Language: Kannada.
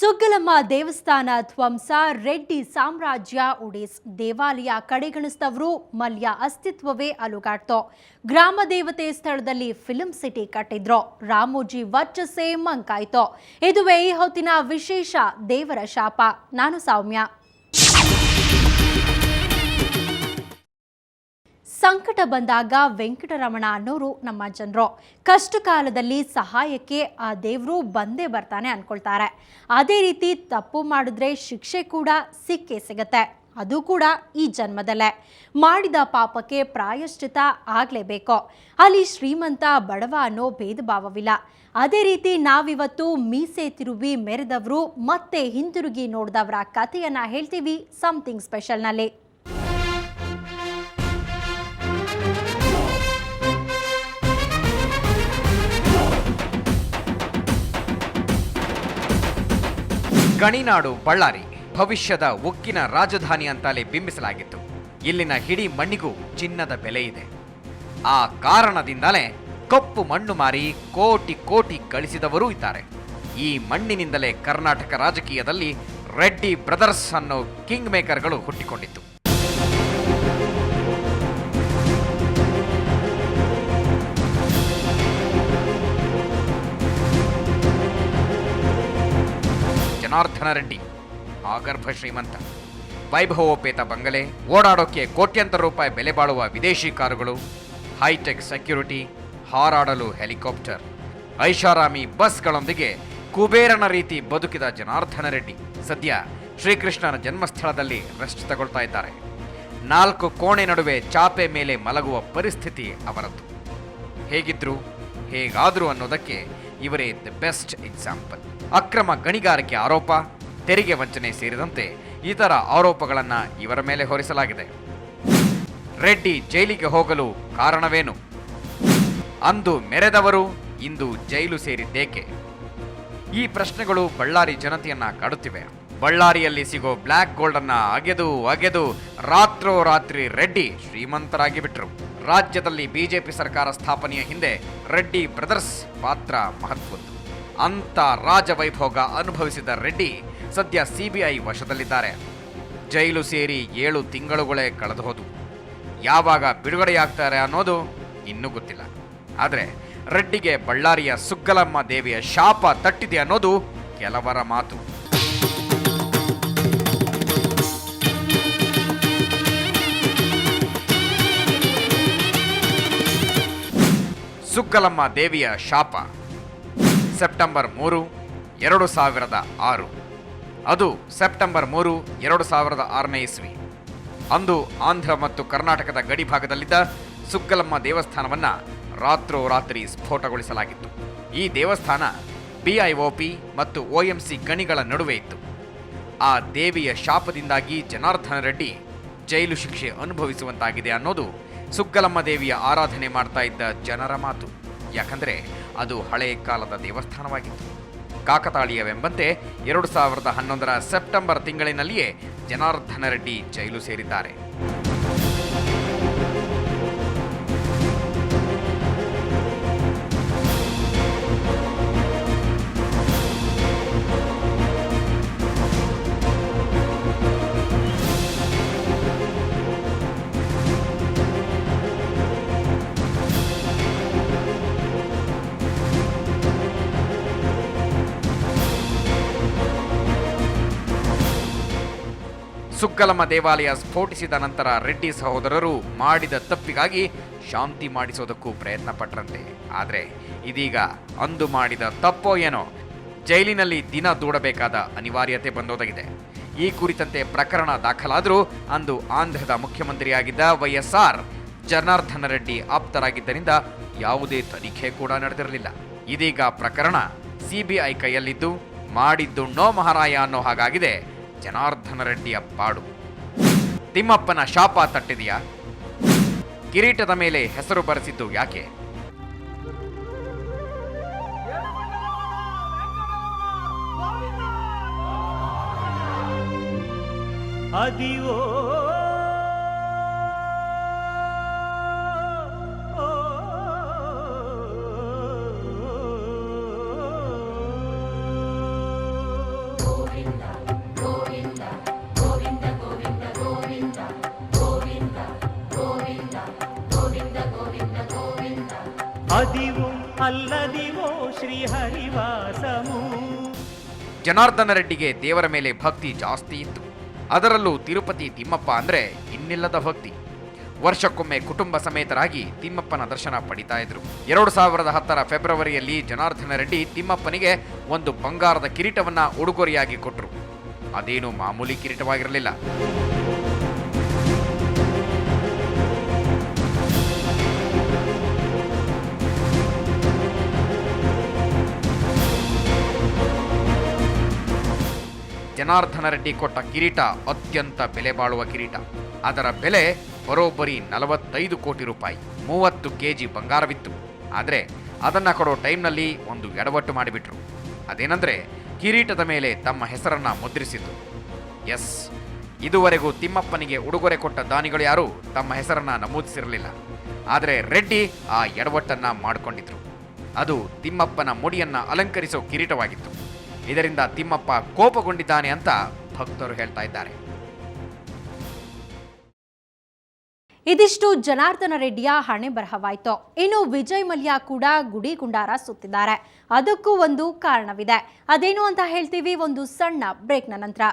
ಸುಗ್ಗಲಮ್ಮ ದೇವಸ್ಥಾನ ಧ್ವಂಸ, ರೆಡ್ಡಿ ಸಾಮ್ರಾಜ್ಯ ಉಡೀಸ್, ದೇವಾಲಯ ಕಡೆಗಣಿಸಿದವರು ಮಲ್ಯ ಅಸ್ತಿತ್ವವೇ ಅಲುಗಾಡ್ತೋ. ಗ್ರಾಮ ದೇವತೆ ಸ್ಥಳದಲ್ಲಿ ಫಿಲ್ಮ್ ಸಿಟಿ ಕಟ್ಟಿದ್ರು, ರಾಮೋಜಿ ವರ್ಚಸ್ಸೇ ಮಂಕಾಯ್ತೋ. ಇದುವೇ ಈ ಹೊತ್ತಿನ ವಿಶೇಷ ದೇವರ ಶಾಪ. ನಾನು ಸೌಮ್ಯ. ಸಂಕಟ ಬಂದಾಗ ವೆಂಕಟರಮಣ ಅನ್ನೋರು ನಮ್ಮ ಜನರು. ಕಷ್ಟ ಕಾಲದಲ್ಲಿ ಸಹಾಯಕ್ಕೆ ಆ ದೇವರು ಬಂದೇ ಬರ್ತಾನೆ ಅನ್ಕೊಳ್ತಾರೆ. ಅದೇ ರೀತಿ ತಪ್ಪು ಮಾಡಿದ್ರೆ ಶಿಕ್ಷೆ ಕೂಡ ಸಿಕ್ಕೇ ಸಿಗತ್ತೆ, ಅದು ಕೂಡ ಈ ಜನ್ಮದಲ್ಲೇ. ಮಾಡಿದ ಪಾಪಕ್ಕೆ ಪ್ರಾಯಶ್ಚಿತ ಆಗಲೇಬೇಕು. ಅಲ್ಲಿ ಶ್ರೀಮಂತ ಬಡವ ಅನ್ನೋ ಭೇದ ಭಾವವಿಲ್ಲ. ಅದೇ ರೀತಿ ನಾವಿವತ್ತು ಮೀಸೆ ತಿರುವಿ ಮೆರೆದವರು ಮತ್ತೆ ಹಿಂತಿರುಗಿ ನೋಡಿದವರ ಕಥೆಯನ್ನ ಹೇಳ್ತೀವಿ ಸಮಥಿಂಗ್ ಸ್ಪೆಷಲ್ನಲ್ಲಿ. ಗಣಿನಾಡು ಬಳ್ಳಾರಿ ಭವಿಷ್ಯದ ಉಕ್ಕಿನ ರಾಜಧಾನಿ ಅಂತಲೇ ಬಿಂಬಿಸಲಾಗಿತ್ತು. ಇಲ್ಲಿನ ಹಿಡಿ ಮಣ್ಣಿಗೂ ಚಿನ್ನದ ಬೆಲೆ ಇದೆ. ಆ ಕಾರಣದಿಂದಲೇ ಕಪ್ಪು ಮಣ್ಣು ಮಾರಿ ಕೋಟಿ ಕೋಟಿ ಗಳಿಸಿದವರೂ ಇದ್ದಾರೆ. ಈ ಮಣ್ಣಿನಿಂದಲೇ ಕರ್ನಾಟಕ ರಾಜಕೀಯದಲ್ಲಿ ರೆಡ್ಡಿ ಬ್ರದರ್ಸ್ ಅನ್ನೋ ಕಿಂಗ್ ಮೇಕರ್ಗಳು ಹುಟ್ಟಿಕೊಂಡಿತ್ತು. ಜನಾರ್ದನ ರೆಡ್ಡಿ ಆಗರ್ಭ ಶ್ರೀಮಂತ, ವೈಭವೋಪೇತ ಬಂಗಲೆ, ಓಡಾಡೋಕೆ ಕೋಟ್ಯಂತರ ರೂಪಾಯಿ ಬೆಲೆ ಬಾಳುವ ವಿದೇಶಿ ಕಾರುಗಳು, ಹೈಟೆಕ್ ಸೆಕ್ಯೂರಿಟಿ, ಹಾರಾಡಲು ಹೆಲಿಕಾಪ್ಟರ್, ಐಷಾರಾಮಿ ಬಸ್ಗಳೊಂದಿಗೆ ಕುಬೇರನ ರೀತಿ ಬದುಕಿದ ಜನಾರ್ದನ ರೆಡ್ಡಿ ಸದ್ಯ ಶ್ರೀಕೃಷ್ಣನ ಜನ್ಮಸ್ಥಳದಲ್ಲಿ ರೆಸ್ಟ್ ತಗೊಳ್ತಾ ಇದ್ದಾರೆ. 4 ಕೋಣೆ ನಡುವೆ ಚಾಪೆ ಮೇಲೆ ಮಲಗುವ ಪರಿಸ್ಥಿತಿ ಅವರದ್ದು. ಹೇಗಿದ್ರು ಹೇಗಾದ್ರು ಅನ್ನೋದಕ್ಕೆ ಇವರೇ ದ ಬೆಸ್ಟ್ ಎಕ್ಸಾಂಪಲ್. ಅಕ್ರಮ ಗಣಿಗಾರಿಕೆ ಆರೋಪ, ತೆರಿಗೆ ವಂಚನೆ ಸೇರಿದಂತೆ ಇತರ ಆರೋಪಗಳನ್ನು ಇವರ ಮೇಲೆ ಹೊರಿಸಲಾಗಿದೆ. ರೆಡ್ಡಿ ಜೈಲಿಗೆ ಹೋಗಲು ಕಾರಣವೇನು? ಅಂದು ಮೆರೆದವರು ಇಂದು ಜೈಲು ಸೇರಿದ್ದೇಕೆ? ಈ ಪ್ರಶ್ನೆಗಳು ಬಳ್ಳಾರಿ ಜನತೆಯನ್ನ ಕಾಡುತ್ತಿವೆ. ಬಳ್ಳಾರಿಯಲ್ಲಿ ಸಿಗೋ ಬ್ಲ್ಯಾಕ್ ಗೋಲ್ಡ್ ಅನ್ನ ಅಗೆದು ರಾತ್ರೋರಾತ್ರಿ ರೆಡ್ಡಿ ಶ್ರೀಮಂತರಾಗಿ ಬಿಟ್ರು. ರಾಜ್ಯದಲ್ಲಿ ಬಿಜೆಪಿ ಸರ್ಕಾರ ಸ್ಥಾಪನೆಯ ಹಿಂದೆ ರೆಡ್ಡಿ ಬ್ರದರ್ಸ್ ಪಾತ್ರ ಮಹತ್ವದ್ದು. ಅಂತ ರಾಜವೈಭೋಗ ಅನುಭವಿಸಿದ ರೆಡ್ಡಿ ಸದ್ಯ ಸಿಬಿಐ ವಶದಲ್ಲಿದ್ದಾರೆ. ಜೈಲು ಸೇರಿ 7 ತಿಂಗಳುಗಳೇ ಕಳೆದು ಹೋದವು. ಯಾವಾಗ ಬಿಡುಗಡೆಯಾಗ್ತಾರೆ ಅನ್ನೋದು ಇನ್ನೂ ಗೊತ್ತಿಲ್ಲ. ಆದರೆ ರೆಡ್ಡಿಗೆ ಬಳ್ಳಾರಿಯ ಸುಗ್ಗಲಮ್ಮ ದೇವಿಯ ಶಾಪ ತಟ್ಟಿದೆ ಅನ್ನೋದು ಕೆಲವರ ಮಾತು. ಸುಗ್ಗಲಮ್ಮ ದೇವಿಯ ಶಾಪ ಸೆಪ್ಟೆಂಬರ್ 3, 2006. ಅದು ಸೆಪ್ಟೆಂಬರ್ 3, 2006ನೇ ಇಸ್ವಿ. ಅಂದು ಆಂಧ್ರ ಮತ್ತು ಕರ್ನಾಟಕದ ಗಡಿ ಭಾಗದಲ್ಲಿದ್ದ ಸುಗ್ಗಲಮ್ಮ ದೇವಸ್ಥಾನವನ್ನು ರಾತ್ರೋರಾತ್ರಿ ಸ್ಫೋಟಗೊಳಿಸಲಾಗಿತ್ತು. ಈ ದೇವಸ್ಥಾನ ಬಿಐಒಪಿ ಮತ್ತು ಒಎಂಸಿ ಗಣಿಗಳ ನಡುವೆ ಇತ್ತು. ಆ ದೇವಿಯ ಶಾಪದಿಂದಾಗಿ ಜನಾರ್ದನ ರೆಡ್ಡಿ ಜೈಲು ಶಿಕ್ಷೆ ಅನುಭವಿಸುವಂತಾಗಿದೆ ಅನ್ನೋದು ಸುಗ್ಗಲಮ್ಮ ದೇವಿಯ ಆರಾಧನೆ ಮಾಡ್ತಾ ಇದ್ದ ಜನರ ಮಾತು. ಯಾಕಂದರೆ ಅದು ಹಳೆಯ ಕಾಲದ ದೇವಸ್ಥಾನವಾಗಿತ್ತು. ಕಾಕತಾಳೀಯವೆಂಬಂತೆ 2011ರ ಸೆಪ್ಟೆಂಬರ್ ತಿಂಗಳಿನಲ್ಲಿಯೇ ಜನಾರ್ದನ ರೆಡ್ಡಿ ಜೈಲು ಸೇರಿದ್ದಾರೆ. ಸುಗ್ಗಲಮ್ಮ ದೇವಾಲಯ ಸ್ಫೋಟಿಸಿದ ನಂತರ ರೆಡ್ಡಿ ಸಹೋದರರು ಮಾಡಿದ ತಪ್ಪಿಗಾಗಿ ಶಾಂತಿ ಮಾಡಿಸೋದಕ್ಕೂ ಪ್ರಯತ್ನ ಪಟ್ಟರಂತೆ. ಆದರೆ ಇದೀಗ ಅಂದು ಮಾಡಿದ ತಪ್ಪೋ ಏನೋ ಜೈಲಿನಲ್ಲಿ ದಿನ ದೂಡಬೇಕಾದ ಅನಿವಾರ್ಯತೆ ಬಂದೊದಗಿದೆ. ಈ ಕುರಿತಂತೆ ಪ್ರಕರಣ ದಾಖಲಾದರೂ ಅಂದು ಆಂಧ್ರದ ಮುಖ್ಯಮಂತ್ರಿಯಾಗಿದ್ದ ವೈಎಸ್ಆರ್ ಜನಾರ್ದನ ರೆಡ್ಡಿ ಆಪ್ತರಾಗಿದ್ದರಿಂದ ಯಾವುದೇ ತನಿಖೆ ಕೂಡ ನಡೆದಿರಲಿಲ್ಲ. ಇದೀಗ ಪ್ರಕರಣ ಸಿಬಿಐ ಕೈಯಲ್ಲಿದ್ದು ಮಾಡಿದ್ದು ನೋ ಮಹಾರಾಯ ಅನ್ನೋ ಹಾಗಾಗಿದೆ ಜನಾರ್ದನ ರೆಡ್ಡಿಯ ಪಾಡು. ತಿಮ್ಮಪ್ಪನ ಶಾಪ ತಟ್ಟಿದೆಯಾ? ಕಿರೀಟದ ಮೇಲೆ ಹೆಸರು ಬರೆಸಿದ್ದು ಯಾಕೆ? ಅದಿವೋ అదివో అల్లదివో శ్రీహరివాసము. ಜನಾರ್ದನ ರೆಡ್ಡಿಗೆ ದೇವರ ಮೇಲೆ ಭಕ್ತಿ ಜಾಸ್ತಿ ಇತ್ತು. ಅದರಲ್ಲೂ ತಿರುಪತಿ ತಿಮ್ಮಪ್ಪ ಅಂದರೆ ಇನ್ನಿಲ್ಲದ ಭಕ್ತಿ. ವರ್ಷಕ್ಕೊಮ್ಮೆ ಕುಟುಂಬ ಸಮೇತರಾಗಿ ತಿಮ್ಮಪ್ಪನ ದರ್ಶನ ಪಡಿತಾ ಇದ್ರು. 2010 ಫೆಬ್ರವರಿಯಲ್ಲಿ ಜನಾರ್ದನ ರೆಡ್ಡಿ ತಿಮ್ಮಪ್ಪನಿಗೆ ಒಂದು ಬಂಗಾರದ ಕಿರೀಟವನ್ನ ಉಡುಗೊರೆಯಾಗಿ ಕೊಟ್ಟರು. ಅದೇನು ಮಾಮೂಲಿ ಕಿರೀಟವಾಗಿರಲಿಲ್ಲ. ಜನಾರ್ದನ ರೆಡ್ಡಿ ಕೊಟ್ಟ ಕಿರೀಟ ಅತ್ಯಂತ ಬೆಲೆ ಬಾಳುವ ಕಿರೀಟ. ಅದರ ಬೆಲೆ ಬರೋಬ್ಬರಿ 45 ಕೋಟಿ ರೂಪಾಯಿ, 30 ಕೆಜಿ ಬಂಗಾರವಿತ್ತು. ಆದರೆ ಅದನ್ನ ಕೊಡೋ ಟೈಮ್ನಲ್ಲಿ ಒಂದು ಎಡವಟ್ಟು ಮಾಡಿಬಿಟ್ರು. ಅದೇನೆಂದ್ರೆ ಕಿರೀಟದ ಮೇಲೆ ತಮ್ಮ ಹೆಸರನ್ನ ಮುದ್ರಿಸಿದ್ದು. ಎಸ್, ಇದುವರೆಗೂ ತಿಮ್ಮಪ್ಪನಿಗೆ ಉಡುಗೊರೆ ಕೊಟ್ಟ ದಾನಿಗಳು ಯಾರೂ ತಮ್ಮ ಹೆಸರನ್ನ ನಮೂದಿಸಿರಲಿಲ್ಲ. ಆದರೆ ರೆಡ್ಡಿ ಆ ಎಡವಟ್ಟನ್ನ ಮಾಡಿಕೊಂಡಿದ್ರು. ಅದು ತಿಮ್ಮಪ್ಪನ ಮುಡಿಯನ್ನ ಅಲಂಕರಿಸೋ ಕಿರೀಟವಾಗಿತ್ತು. ಇದರಿಂದ ತಿಮ್ಮಪ್ಪ ಕೋಪಗೊಂಡಿದ್ದಾನೆ ಅಂತ ಭಕ್ತರು ಹೇಳ್ತಾ ಇದ್ದಾರೆ. ಇದಿಷ್ಟು ಜನಾರ್ದನ ರೆಡ್ಡಿಯ ಹಣೆ ಬರಹವಾಯಿತು. ಇನ್ನು ವಿಜಯ್ ಮಲ್ಯ ಕೂಡ ಗುಡಿ ಗುಂಡಾರ ಸುತ್ತಿದ್ದಾರೆ. ಅದಕ್ಕೂ ಒಂದು ಕಾರಣವಿದೆ. ಅದೇನು ಅಂತ ಹೇಳ್ತೀವಿ ಒಂದು ಸಣ್ಣ ಬ್ರೇಕ್ನ ನಂತರ.